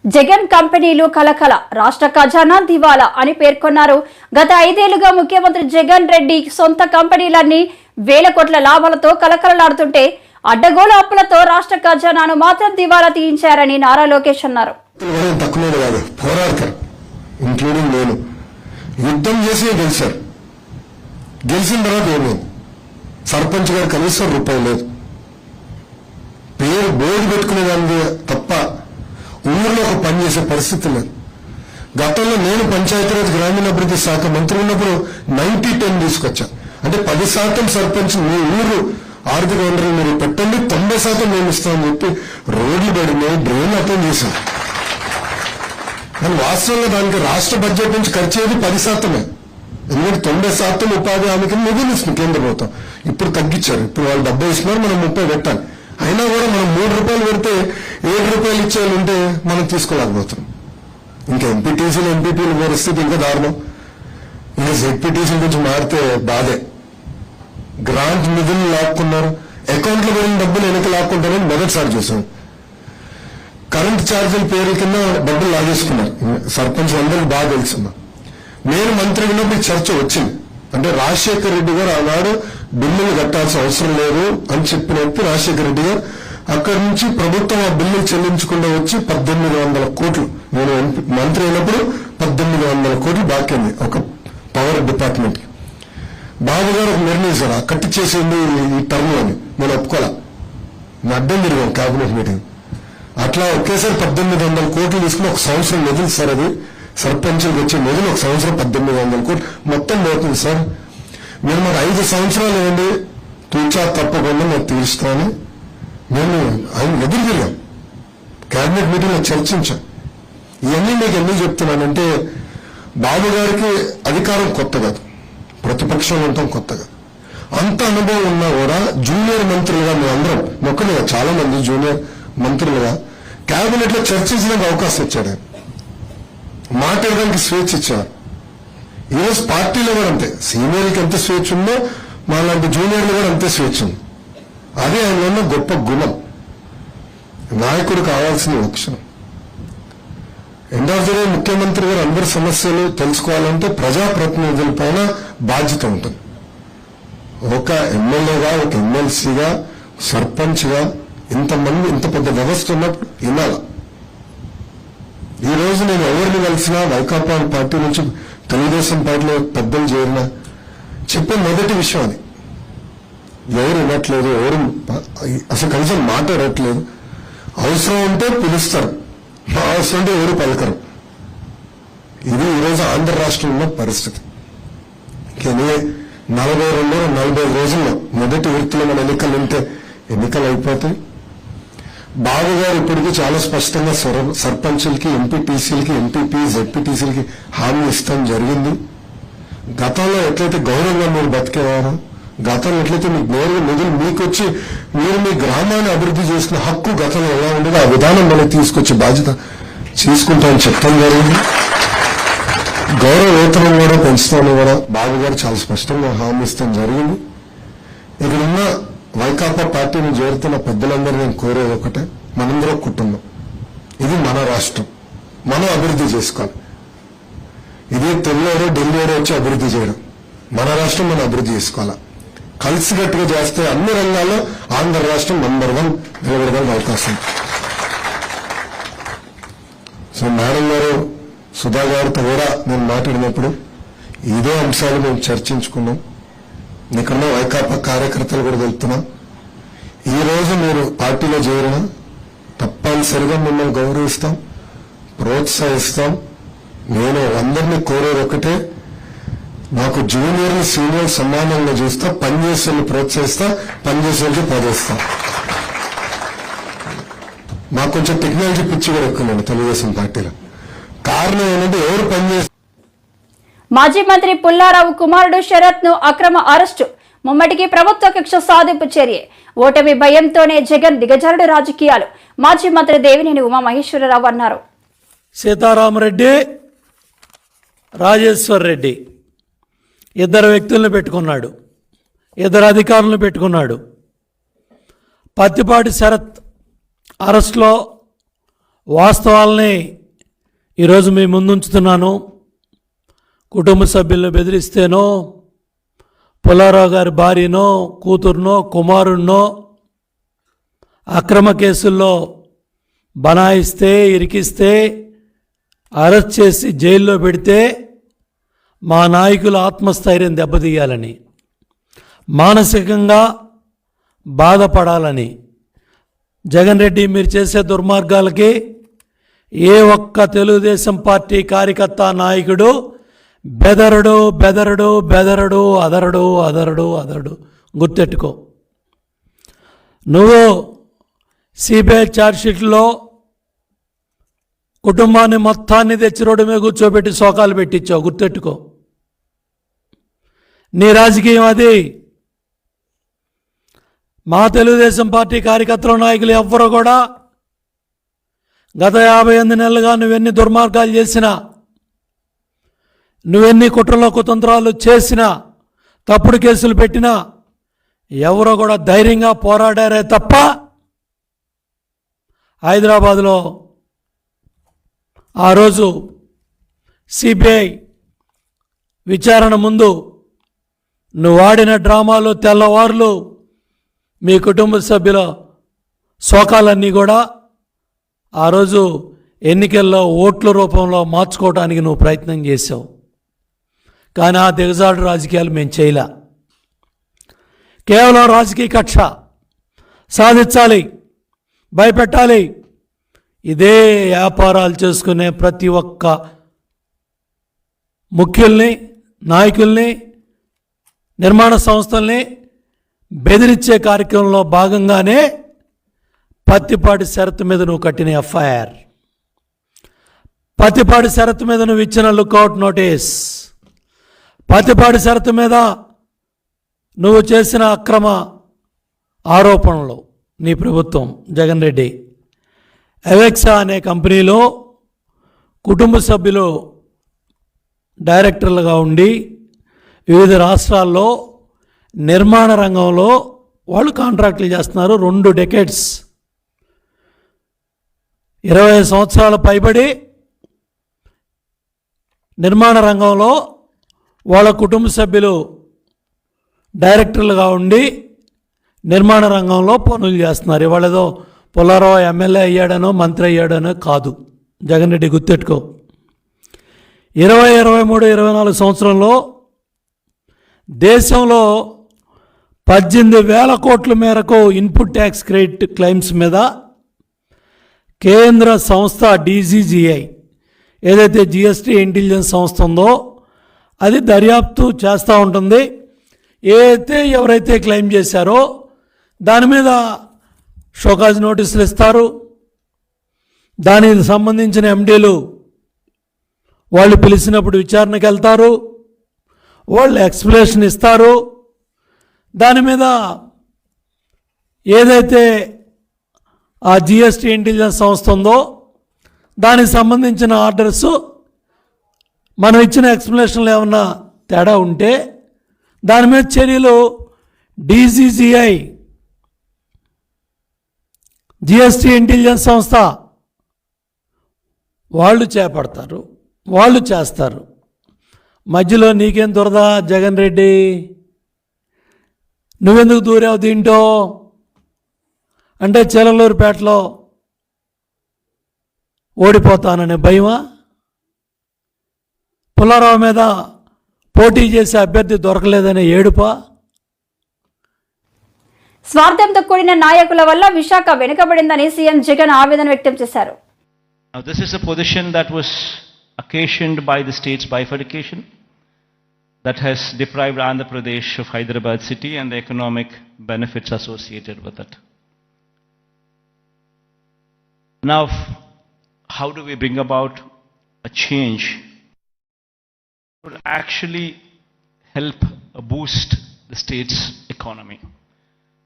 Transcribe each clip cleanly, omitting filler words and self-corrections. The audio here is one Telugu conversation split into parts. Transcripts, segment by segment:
జగన్ కంపెనీలు కలకల, రాష్ట్ర ఖజానా దివాలా అని పేర్కొన్నారు. గత 5 ఏళ్లుగా ముఖ్యమంత్రి జగన్ రెడ్డి సొంత కంపెనీలన్నీ వేల కోట్ల లాభాలతో కలకలలాడుతుంటే అడ్డగోలు అప్పులతో రాష్ట్ర ఖజానాను మాత్రం దివాలా తీయించారని నారా లోకేష్ అన్నారు. సర్పంచ్ గారు కనీసం రూపాయి లేదు, పేరు బోర్డు పెట్టుకునేదాన్ని తప్ప ఊళ్ళో ఒక పని చేసే పరిస్థితి లేదు. గతంలో నేను పంచాయతీరాజ్ గ్రామీణాభివృద్ధి శాఖ మంత్రి ఉన్నప్పుడు 90-10 తీసుకొచ్చా. అంటే 10% సర్పంచ్ మీ ఊరు ఆర్థిక వనరులు మీరు పెట్టండి, 90% మేము ఇస్తామని చెప్పి రోడ్లు పడినాయి, డ్రైన్లు అటెండ్ చేశాం. కానీ వాస్తవంగా దానికి రాష్ట్ర బడ్జెట్ నుంచి ఖర్చు అయ్యేది 10%. ఎందుకంటే 90% ఉపాధి హామీకి నిధులు ఇస్తుంది కేంద్ర ప్రభుత్వం. ఇప్పుడు తగ్గించారు, ఇప్పుడు వాళ్ళు 70 ఇస్తున్నారు, మనం 30 పెట్టాలి. అయినా కూడా మనం 3 రూపాయలు పెడితే 7 రూపాయలు ఇచ్చేయాలంటే మనం తీసుకోలేకపోతున్నాం. ఇంకా ఎంపీటీసీలు ఎంపీపీల పరిస్థితి ఇంకా దారుణం. ఇంకా జెడ్పీటీసీల గురించి మారితే బాధే. గ్రాంట్ నిధులు లాక్కున్నారు, అకౌంట్లో పడిన డబ్బులు వెనక లాక్కుంటారని మొదటిసారి చూసాం. కరెంట్ ఛార్జీల పేర్ల కింద డబ్బులు లాగేసుకున్నారు. సర్పంచ్ అందరికి బాగా తెలుసున్నా. నేను మంత్రి ఉన్నప్పుడు చర్చ వచ్చింది. అంటే రాజశేఖర రెడ్డి గారు ఆనాడు బిల్లులు కట్టాల్సిన అవసరం లేదు అని చెప్పినప్పుడు రాజశేఖర రెడ్డి గారు అక్కడి నుంచి ప్రభుత్వం ఆ బిల్లులు చెల్లించకుండా వచ్చి 1800 కోట్లు, నేను మంత్రి అయినప్పుడు 1800 కోట్లు బాకీ ఉంది ఒక పవర్ డిపార్ట్మెంట్ కి. బాబు గారు ఒక నిర్ణయించారు, ఆ కట్టి చేసేది ఈ టర్మ్ అని. నేను ఒప్పుకోలే, నేను అడ్డం తిరిగాను కేబినెట్ మీటింగ్. అట్లా ఒకేసారి 1800 కోట్లు తీసుకుని ఒక సంవత్సరం నిధులు సార్, అది సర్పంచులకు వచ్చే నిధులు ఒక సంవత్సరం 1800 కోట్లు మొత్తం పోతుంది సార్. మీరు మాకు 5 సంవత్సరాలు ఏంటి తూచా తప్పకుండా నేను తీరుస్తాను. నేను ఆయన ఎదురు తిరిగాం, కేబినెట్ మీటింగ్ లో చర్చించాం. ఇవన్నీ మీకు ఎందుకు చెప్తున్నానంటే బాబు గారికి అధికారం కొత్త కాదు, ప్రతిపక్షంలో ఉండటం కొత్త కాదు. అంత అనుభవం ఉన్నా కూడా జూనియర్ మంత్రులుగా మేము అందరం మొక్కలుగా చాలా మంది జూనియర్ మంత్రులుగా కేబినెట్ లో చర్చించడానికి అవకాశం ఇచ్చాడు. మాట్లాడడానికి స్వేచ్ఛ ఇచ్చారు. ఈరోజు పార్టీలో కూడా అంతే, సీనియర్కి ఎంత స్వేచ్ఛ ఉందో మాలాంటి జూనియర్లు కూడా అంతే స్వేచ్ఛ ఉంది. అదే ఆయన ఉన్న గొప్ప గుణం. నాయకుడు కావాల్సిన లక్షణం. ఎండ్ ఆఫ్ ది డే ముఖ్యమంత్రి గారు అందరి సమస్యలు తెలుసుకోవాలంటే ప్రజాప్రతినిధుల పైన బాధ్యత ఉంటుంది. ఒక ఎమ్మెల్యేగా, ఒక ఎమ్మెల్సీగా, సర్పంచ్గా ఇంతమంది ఇంత పెద్ద వ్యవస్థ ఉన్నప్పుడు వినాల. ఈ రోజు నేను ఎవరిని కలిసినా వైకాపా పార్టీ నుంచి తెలుగుదేశం పార్టీలో పెద్దలు చేరినా చెప్పే మొదటి విషయం అది. ఎవరు వినట్లేదు, ఎవరు అసలు కనీసం మాట్లాడట్లేదు. అవసరం ఉంటే పిలుస్తారు, అవసరం ఉంటే ఎవరు పలకరు. ఇది ఈరోజు ఆంధ్ర రాష్ట్రంలో పరిస్థితి. కానీ 42-45 రోజుల్లో మొదటి వృత్తిలో మన ఎన్నికలు ఉంటే ఎన్నికలు అయిపోతాయి. బాబు గారు ఇప్పటికీ చాలా స్పష్టంగా సర్పంచులకి, ఎంపీటీసీలకి, ఎంపీపీ, జెడ్పీటీసీలకి హామీ ఇస్తాం జరిగింది. గతంలో ఎట్లయితే గౌరవంగా మీరు బతికేవారు, గతంలో ఎట్లయితే మీకు నేరుగా నిధులు మీకు వచ్చి మీరు మీ గ్రామాన్ని అభివృద్ధి చేసుకునే హక్కు గతంలో ఎలా ఉండేదో ఆ విధానం మనకి తీసుకొచ్చే బాధ్యత తీసుకుంటామని చెప్తాం జరిగింది. గౌరవ వేతనం కూడా పెంచుతామని కూడా బాబు గారు చాలా స్పష్టంగా హామీ ఇస్తాం జరిగింది. ఇక్కడున్న వైకాపా పార్టీని చేరుతున్న పెద్దలందరూ నేను కోరేది ఒకటే, మనందరూ కుటుంబం. ఇది మన రాష్ట్రం, మనం అభివృద్ధి చేసుకోవాలి. ఇది తెల్లూరు ఢిల్లీలో వచ్చి అభివృద్ధి చేయడం. మన రాష్ట్రం మనం అభివృద్ధి చేసుకోవాలా. కలిసికట్టుగా చేస్తే అన్ని రంగాల్లో ఆంధ్ర రాష్ట్రం నంబర్ 1 నిలబడడానికి అవకాశం. సో మేడం గారు, సుధా గారితో కూడా నేను మాట్లాడినప్పుడు ఇదే అంశాలు మేము చర్చించుకున్నాం. ఇక్కడ వైకాపా కార్యకర్తలు కూడా వెళ్తున్నాం. ఈ రోజు మీరు పార్టీలో చేరిన తప్పనిసరిగా మిమ్మల్ని గౌరవిస్తాం, ప్రోత్సహిస్తాం. నేను అందరినీ కోరేది ఒకటే, నాకు జూనియర్లు సీనియర్ సమానంగా చూస్తా, పనిచేసేళ్ళు ప్రోత్సహిస్తా, పనిచేసేళ్ళకి పదేస్తా. మాకు కొంచెం టెక్నాలజీ పిచ్చి కూడా ఎక్కువ తెలుగుదేశం పార్టీలో. కారణం ఏంటంటే ఎవరు పనిచేస్తారు. మాజీ మంత్రి పుల్లారావు కుమారుడు శరత్ ను అక్రమ అరెస్టు, ముమ్మటికి ప్రభుత్వ కక్ష సాధింపు చర్య. ఓటమి భయంతోనే జగన్ దిగజారుడు రాజకీయాలు. మాజీ మంత్రి దేవినేని ఉమామహేశ్వరరావు అన్నారు. సీతారామరెడ్డి, రాజేశ్వర్ రెడ్డి 2 వ్యక్తులను పెట్టుకున్నాడు, 2 అధికారులను పెట్టుకున్నాడు. పత్తిపాటి శరత్ అరెస్ట్లో వాస్తవాల్ని ఈరోజు మీ ముందుంచుతున్నాను. కుటుంబ సభ్యులను బెదిరిస్తేనో, పుల్లారావు గారి భార్యనో, కూతురునో, కుమారుణ్ణో అక్రమ కేసుల్లో బనాయిస్తే, ఇరికిస్తే, అరెస్ట్ చేసి జైల్లో పెడితే మా నాయకుల ఆత్మస్థైర్యం దెబ్బతీయాలని, మానసికంగా బాధపడాలని, జగన్ రెడ్డి మీరు చేసే దుర్మార్గాలకి ఏ ఒక్క తెలుగుదేశం పార్టీ కార్యకర్త నాయకుడు బెదరడు బెదరడు బెదరడు అదరడు అదరడు అదరడు. గుర్తెట్టుకో. నువ్వు సిబిఐ ఛార్జ్షీట్లో కుటుంబాన్ని మొత్తాన్ని తెచ్చి రోడ్డు మీద కూర్చోబెట్టి శోకాలు పెట్టించావు. గుర్తెట్టుకో. నీ రాజకీయం అది. మా తెలుగుదేశం పార్టీ కార్యకర్తల నాయకులు ఎవ్వరూ కూడా గత 58 నెలలుగా నువ్వెన్ని దుర్మార్గాలు చేసినా, నువ్వెన్ని కుట్రలో కుతంత్రాలు చేసినా, తప్పుడు కేసులు పెట్టినా ఎవరో కూడా ధైర్యంగా పోరాడారే తప్ప హైదరాబాదులో ఆ రోజు సిబిఐ విచారణ ముందు నువ్వు ఆడిన డ్రామాలు, తెల్లవార్లు మీ కుటుంబ సభ్యుల శోకాలన్నీ కూడా ఆ రోజు ఎన్నికల్లో ఓట్ల రూపంలో మార్చుకోవడానికి నువ్వు ప్రయత్నం చేసావు. కానీ ఆ దిగజాడు రాజకీయాలు మేము చేయలే. కేవలం రాజకీయ కక్ష సాధించాలి, భయపెట్టాలి. ఇదే వ్యాపారాలు చేసుకునే ప్రతి ఒక్క ముఖ్యుల్ని, నాయకుల్ని, నిర్మాణ సంస్థల్ని బెదిరించే కార్యక్రమంలో భాగంగానే పత్తిపాటి శరత్ మీద నువ్వు కట్టిన ఎఫ్ఐఆర్, పత్తిపాటి శరత్ మీద నువ్వు ఇచ్చిన లుకౌట్ నోటీస్, పత్తిపాటి శరత్ మీద నువ్వు చేసిన అక్రమ ఆరోపణలు, నీ ప్రభుత్వం జగన్ రెడ్డి అవెక్సా అనే కంపెనీలో కుటుంబ సభ్యులు డైరెక్టర్లుగా ఉండి వివిధ రాష్ట్రాల్లో నిర్మాణ రంగంలో వాళ్ళు కాంట్రాక్టులు చేస్తున్నారు. 2 డెకేడ్స్ 20 సంవత్సరాల పైబడి నిర్మాణ రంగంలో వాళ్ళ కుటుంబ సభ్యులు డైరెక్టర్లుగా ఉండి నిర్మాణ రంగంలో పనులు చేస్తున్నారు. ఇవాళ ఏదో పుల్లారావు ఎమ్మెల్యే అయ్యాడనో మంత్రి అయ్యాడనో కాదు. జగన్ రెడ్డి గుర్తెట్టుకో. 23, 24 సంవత్సరంలో దేశంలో 18,000 కోట్ల మేరకు ఇన్పుట్ ట్యాక్స్ క్రెడిట్ క్లెయిమ్స్ మీద కేంద్ర సంస్థ డీజీజీఐ ఏదైతే జిఎస్టీ ఇంటెలిజెన్స్ సంస్థ ఉందో అది దర్యాప్తు చేస్తూ ఉంటుంది. ఎవరైతే క్లెయిమ్ చేశారో దాని మీద షోకాజ్ నోటీసులు ఇస్తారు. దానికి సంబంధించిన ఎండీలు వాళ్ళు పిలిచినప్పుడు విచారణకు వెళ్తారు, వాళ్ళు ఎక్స్ప్లెనేషన్ ఇస్తారు. దాని మీద ఏదైతే ఆ జిఎస్టీ ఇంటెలిజెన్స్ సంస్థ ఉందో దానికి సంబంధించిన ఆర్డర్స్ మనం ఇచ్చిన ఎక్స్ప్లెనేషన్లు ఏమన్నా తేడా ఉంటే దాని మీద చర్యలు డీజీజీఐ జిఎస్టీ ఇంటెలిజెన్స్ సంస్థ వాళ్ళు చేపడతారు, వాళ్ళు చేస్తారు. మధ్యలో నీకేం దొరదా జగన్ రెడ్డి? నువ్వెందుకు దూరావు దీంట్లో? అంటే చిలలూరుపేటలో ఓడిపోతాననే భయమా? పుల్లారావు మీద పోటీ చేసే అభ్యర్థి దొరకలేదనే ఏడుపా? స్వార్థంతో కూడిన నాయకుల వల్ల విశాఖ వెనుకబడిందని సీఎం జగన్ ఆవేదన వ్యక్తం చేశారు. Now this is a position that was occasioned by the state's bifurcation that has deprived Andhra Pradesh of Hyderabad city and the economic benefits associated with it. Now, how do we bring about a change that would actually help boost the state's economy?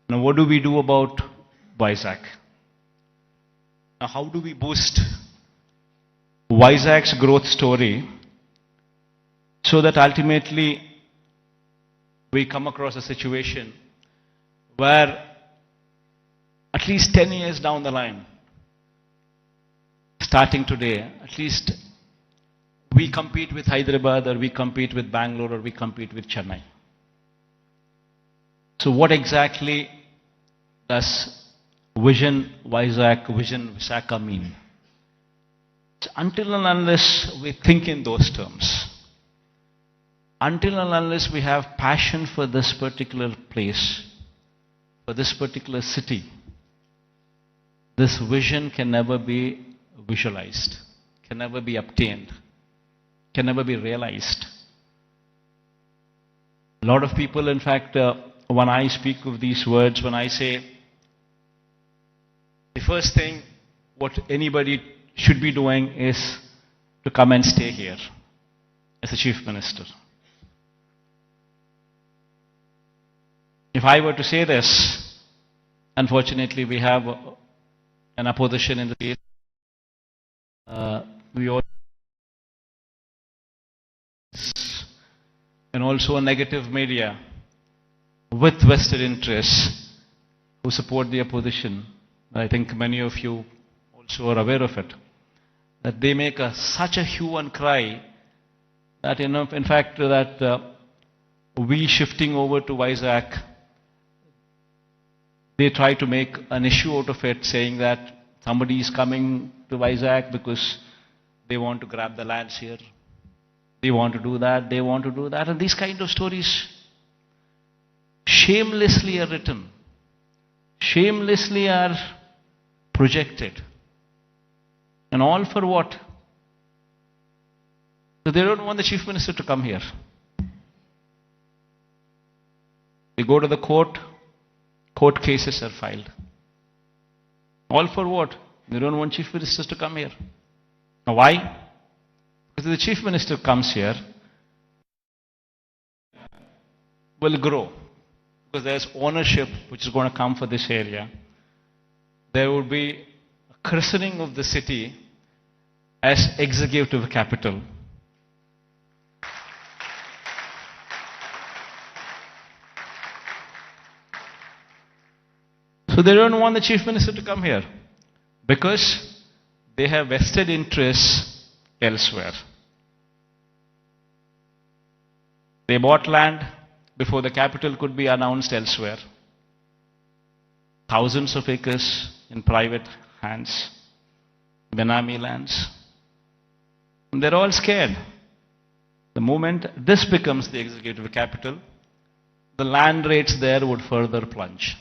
Now, what do we do about Vizag? Now, how do we boost Vizag's growth story so that ultimately we come across a situation where at least 10 years down the line, starting today, at least we compete with Hyderabad, or we compete with Bangalore, or we compete with Chennai. So what exactly does Vision Vizag, Vision Visakha mean? Until and unless we think in those terms, until and unless we have passion for this particular place, for this particular city, this vision can never be visualized, can never be obtained, can never be realized. A lot of people, in fact, when I speak of these words, when I say the first thing what anybody should be doing is to come and stay here as a chief minister. If I were to say this, unfortunately we have an opposition in the state. We all, and also a negative media with vested interests who support the opposition. I think many of you also are aware of it, that they make such a hue and cry that, in fact, that we shifting over to Vizag, they try to make an issue out of it, saying that somebody is coming to Vizag because they want to grab the lands here, they want to do that, they want to do that, and these kind of stories shamelessly are written, shamelessly are projected. And all for what? So they don't want the chief minister to come here. They go to the court, court cases are filed. All for what? They don't want chief ministers to come here. Now why? Because if the chief minister comes here, will grow. Because there's ownership which is going to come for this area. There would be a christening of the city as executive capital. So they don't want the chief minister to come here because they have vested interests elsewhere. They bought land before the capital could be announced elsewhere. Thousands of acres in private hands, Benami lands. And they're all scared. The moment this becomes the executive capital, the land rates there would further plunge.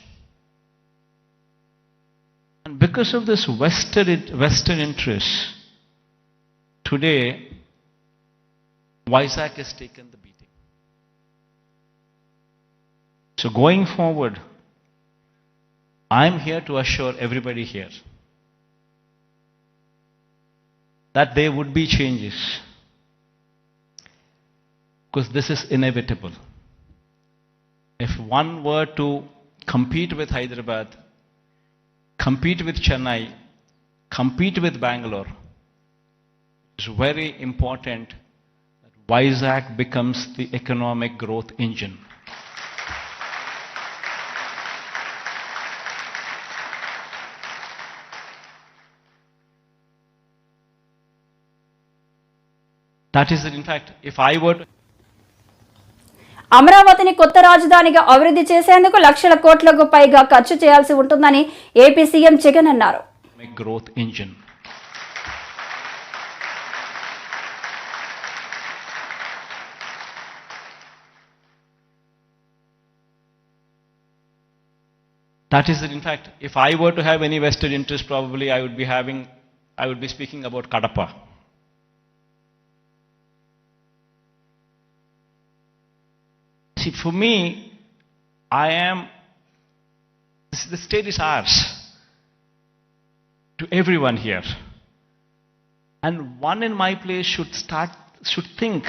And because of this vested interest, today, Vizag has taken the beating. So going forward, I'm here to assure everybody here that there would be changes, because this is inevitable. If one were to compete with Hyderabad, compete with Chennai, compete with Bangalore, it's very important that Vizag becomes the economic growth engine. That is, in fact, if I were to అమరావతిని కొత్త రాజధానిగా అభివృద్ధి చేసేందుకు లక్షల కోట్లకు పైగా ఖర్చు చేయాల్సి ఉంటుందని ఏపీ సీఎం జగన్ అన్నారు. growth engine. That is, in fact, if I were to have any vested interest, probably I would be speaking about Kadapa. See, for me, the state is ours, to everyone here. And one in my place should think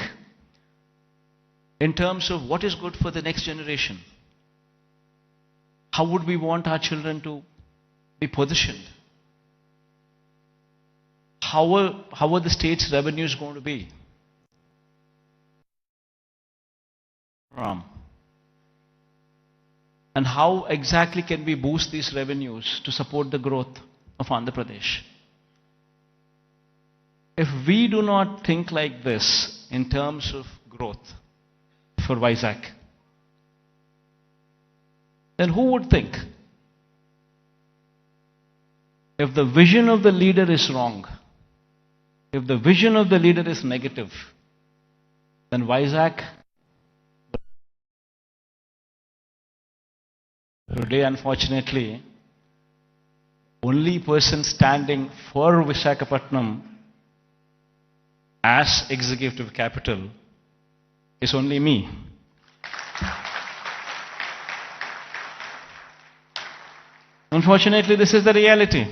in terms of what is good for the next generation. How would we want our children to be positioned? How are the state's revenues going to be? And how exactly can we boost these revenues to support the growth of Andhra Pradesh? If we do not think like this in terms of growth for Vizag, then who would think? If the vision of the leader is wrong, if the vision of the leader is negative, then Vizag today, unfortunately, only person standing for Visakhapatnam as executive capital is only me. Unfortunately, this is the reality.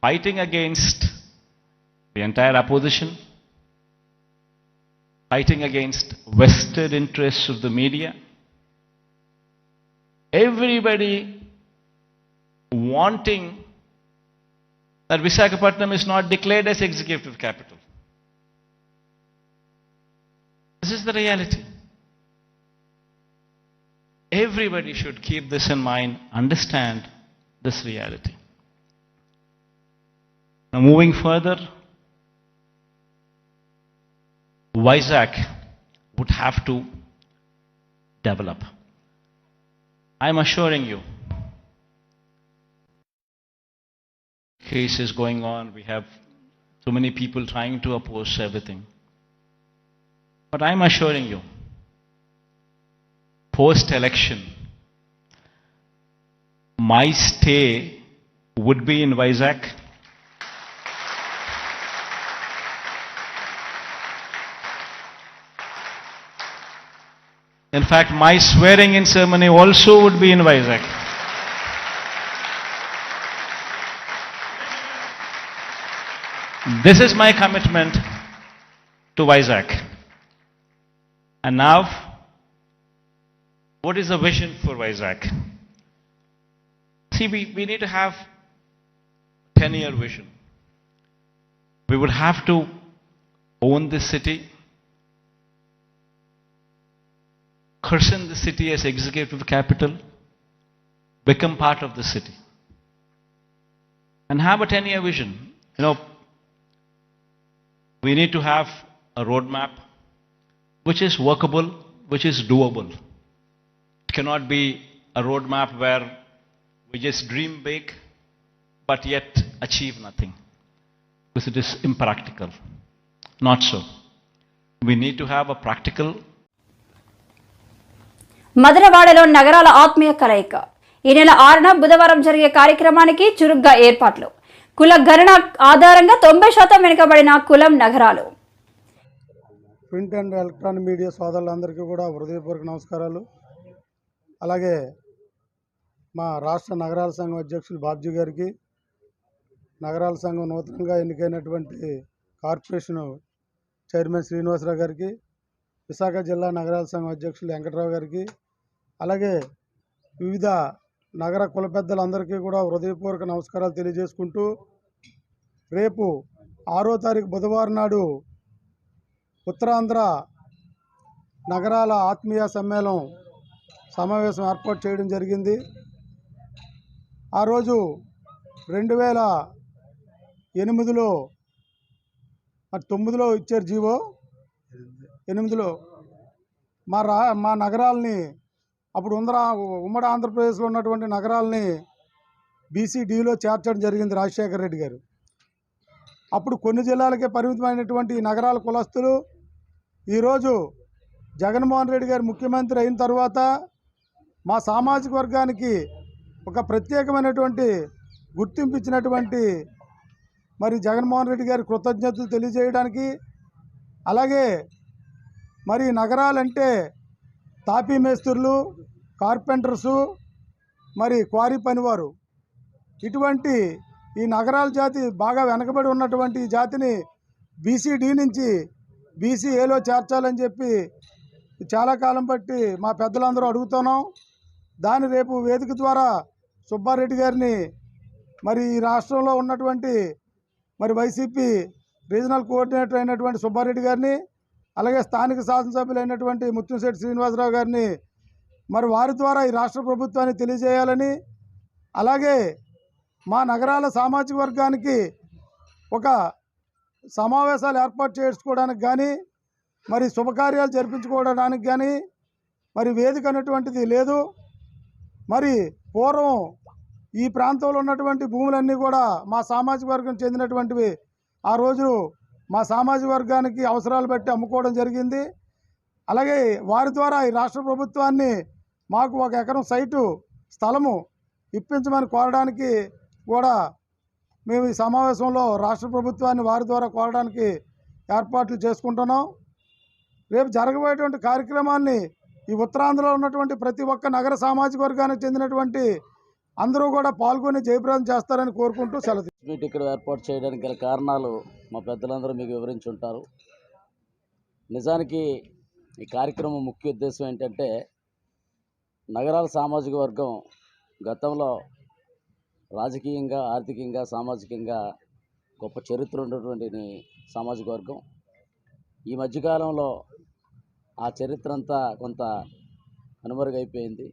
Fighting against the entire opposition, fighting against vested interests of the media, everybody wanting that Visakhapatnam is not declared as executive capital. This is the reality. Everybody should keep this in mind, understand this reality. Now, moving further, Vizag would have to develop. I'm assuring you, case is going on, we have so many people trying to oppose everything. But I'm assuring you, post-election, my stay would be in Vizag. In fact, my swearing-in ceremony also would be in Vizag. This is my commitment to Vizag. And now, what is the vision for Vizag? See, we need to have 10-year vision. We would have to own this city, christen the city as executive capital, become part of the city, and have a 10-year vision. You know, we need to have a roadmap which is workable, which is doable. It cannot be a roadmap where we just dream big but yet achieve nothing, because it is impractical. Not so. We need to have a practical. మదనవాడలో నగరాల ఆత్మీయ కలయిక. ఈ నెల 6న బుధవారం జరిగే కార్యక్రమానికి చురుగ్గా ఏర్పాట్లు. కుల గణన ఆధారంగా 90% వెనుకబడిన కులం నగరాలు. ప్రింట్ అండ్ ఎలక్ట్రానిక్ మీడియా సోదరులందరికీ కూడా హృదయపూర్వక నమస్కారాలు. అలాగే మా రాష్ట్ర నగరాల సంఘం అధ్యక్షులు బాబ్జీ గారికి, నగరాల సంఘం నూతనంగా ఎన్నికైనటువంటి కార్పొరేషన్ చైర్మన్ శ్రీనివాసరావు గారికి, విశాఖ జిల్లా నగరాల సంఘం అధ్యక్షులు వెంకటరావు గారికి, అలాగే వివిధ నగర కుల పెద్దలందరికీ కూడా హృదయపూర్వక నమస్కారాలు తెలియజేసుకుంటూ, రేపు 6వ తారీఖు బుధవారం నాడు ఉత్తరాంధ్ర నగరాల ఆత్మీయ సమావేశం ఏర్పాటు చేయడం జరిగింది. ఆ రోజు 2008లో 9లో ఇచ్చారు జీవో. 8లో మా నగరాలని, అప్పుడు ఉమ్మడి ఆంధ్రప్రదేశ్లో ఉన్నటువంటి నగరాలని BCDలో చేర్చడం జరిగింది రాజశేఖర రెడ్డి గారు. అప్పుడు కొన్ని జిల్లాలకే పరిమితమైనటువంటి నగరాల కులస్తులు ఈరోజు జగన్మోహన్ రెడ్డి గారు ముఖ్యమంత్రి అయిన తర్వాత మా సామాజిక వర్గానికి ఒక ప్రత్యేకమైనటువంటి గుర్తింపు ఇచ్చినటువంటి మరి జగన్మోహన్ రెడ్డి గారి కృతజ్ఞతలు తెలియజేయడానికి, అలాగే మరి నగరాలంటే తాపీ మేస్త్రులు, కార్పెంటర్సు, మరి క్వారీ పనివారు, ఇటువంటి ఈ నగరాల జాతి బాగా వెనకబడి ఉన్నటువంటి ఈ జాతిని BCD నుంచి BCAలో చేర్చాలని చెప్పి చాలా కాలం బట్టి మా పెద్దలందరూ అడుగుతున్నాం. దాని రేపు వేదిక ద్వారా సుబ్బారెడ్డి గారిని, మరి ఈ రాష్ట్రంలో ఉన్నటువంటి మరి వైసీపీ రీజనల్ కోఆర్డినేటర్ అయినటువంటి సుబ్బారెడ్డి గారిని, అలాగే స్థానిక శాసనసభ్యులైనటువంటి ముత్తంశెట్టి శ్రీనివాసరావు గారిని మరి వారి ద్వారా ఈ రాష్ట్ర ప్రభుత్వాన్ని తెలియజేయాలని, అలాగే మా నగరాల సామాజిక వర్గానికి ఒక సమావేశాలు ఏర్పాటు చేసుకోవడానికి కానీ, మరి శుభకార్యాలు జరిపించుకోవడానికి కానీ మరి వేదిక అనేటువంటిది లేదు. మరి పూర్వం ఈ ప్రాంతంలో ఉన్నటువంటి భూములన్నీ కూడా మా సామాజిక వర్గం చెందినటువంటివి. ఆ రోజు మా సామాజిక వర్గానికి అవసరాలు బట్టి అమ్ముకోవడం జరిగింది. అలాగే వారి ద్వారా ఈ రాష్ట్ర ప్రభుత్వాన్ని మాకు 1 ఎకరం సైటు స్థలము ఇప్పించమని కోరడానికి కూడా మేము ఈ సమావేశంలో రాష్ట్ర ప్రభుత్వాన్ని వారి ద్వారా కోరడానికి ఏర్పాట్లు చేసుకుంటున్నాం. రేపు జరగబోయేటువంటి కార్యక్రమాన్ని ఈ ఉత్తరాంధ్రలో ఉన్నటువంటి ప్రతి ఒక్క నగర సామాజిక వర్గానికి చెందినటువంటి అందరూ కూడా పాల్గొని జయప్రదం చేస్తారని కోరుకుంటూ సెలవు. మీట్ ఇక్కడ ఏర్పాటు చేయడానికి గల కారణాలు మా పెద్దలందరూ మీకు వివరించి ఉంటారు. నిజానికి ఈ కార్యక్రమం ముఖ్య ఉద్దేశం ఏంటంటే, నగరాల సామాజిక వర్గం గతంలో రాజకీయంగా, ఆర్థికంగా, సామాజికంగా గొప్ప చరిత్ర ఉన్నటువంటి సామాజిక వర్గం. ఈ మధ్యకాలంలో ఆ చరిత్ర అంతా కొంత కనుమరుగైపోయింది.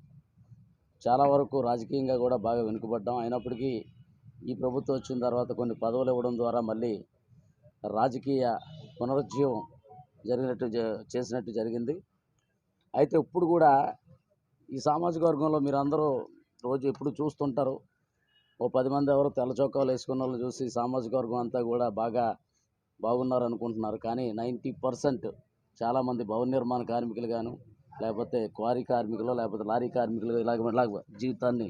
చాలా వరకు రాజకీయంగా కూడా బాగా వెనుకబడ్డాం. అయినప్పటికీ ఈ ప్రభుత్వం వచ్చిన తర్వాత కొన్ని పదవులు ఇవ్వడం ద్వారా మళ్ళీ రాజకీయ పునరుజ్జీవం చేసినట్టు జరిగింది. అయితే ఇప్పుడు కూడా ఈ సామాజిక వర్గంలో మీరందరూ రోజు ఎప్పుడు చూస్తుంటారు. ఓ 10 మంది ఎవరో తెల్ల చొక్కాలు వేసుకున్న వాళ్ళు చూసి సామాజిక వర్గం అంతా కూడా బాగున్నారు అనుకుంటున్నారు. కానీ 90% చాలామంది భవన నిర్మాణ కార్మికులు గాను, లేకపోతే క్వారీ కార్మికులు, లేకపోతే లారీ కార్మికులు ఇలాగ జీవితాన్ని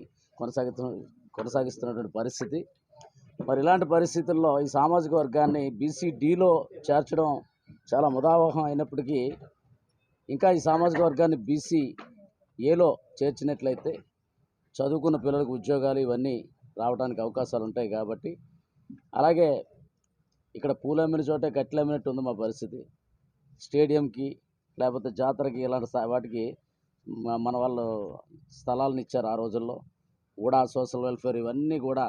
కొనసాగిస్తున్నటువంటి పరిస్థితి. మరి ఇలాంటి పరిస్థితుల్లో ఈ సామాజిక వర్గాన్ని BCDలో చేర్చడం చాలా ముదావహం అయినప్పటికీ, ఇంకా ఈ సామాజిక వర్గాన్ని BCAలో చేర్చినట్లయితే చదువుకున్న పిల్లలకు ఉద్యోగాలు ఇవన్నీ రావడానికి అవకాశాలు ఉంటాయి. కాబట్టి అలాగే ఇక్కడ పూలు అమ్మిన చోటే కట్టెలు అమ్మినట్టు ఉంది మా పరిస్థితి. స్టేడియంకి లేకపోతే జాతరకి ఇలాంటి వాటికి మన వాళ్ళు స్థలాలను ఇచ్చారు ఆ రోజుల్లో. ఊడా సోషల్ వెల్ఫేర్ ఇవన్నీ కూడా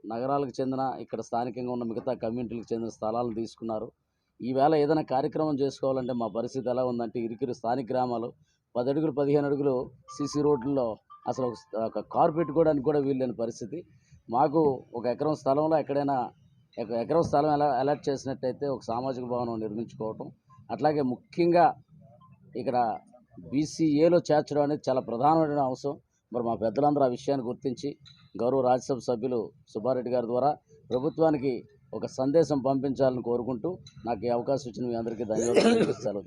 నగరాలకు చెందిన, ఇక్కడ స్థానికంగా ఉన్న మిగతా కమ్యూనిటీలకు చెందిన స్థలాలను తీసుకున్నారు. ఈవేళ ఏదైనా కార్యక్రమం చేసుకోవాలంటే మా పరిస్థితి ఎలా ఉందంటే, ఇరుకిరు స్థానిక గ్రామాలు 10 అడుగులు 15 అడుగులు సీసీ రోడ్లలో అసలు ఒక కారు పెట్టుకోవడానికి కూడా వీల్లేని పరిస్థితి. మాకు 1 ఎకరం స్థలంలో ఎక్కడైనా ఎకరం స్థలం అలాట్ చేసినట్టయితే ఒక సామాజిక భవనం నిర్మించుకోవటం, అట్లాగే ముఖ్యంగా ఇక్కడ BCAలో చేర్చడం అనేది చాలా ప్రధానమైన అంశం. మరి మా పెద్దలందరూ ఆ విషయాన్ని గుర్తించి గౌరవ రాజ్యసభ సభ్యులు సుబ్బారెడ్డి గారి ద్వారా ప్రభుత్వానికి ఒక సందేశం పంపించాలని కోరుకుంటూ నాకు ఈ అవకాశం ఇచ్చిన మీ అందరికీ ధన్యవాదాలు. సెలవు.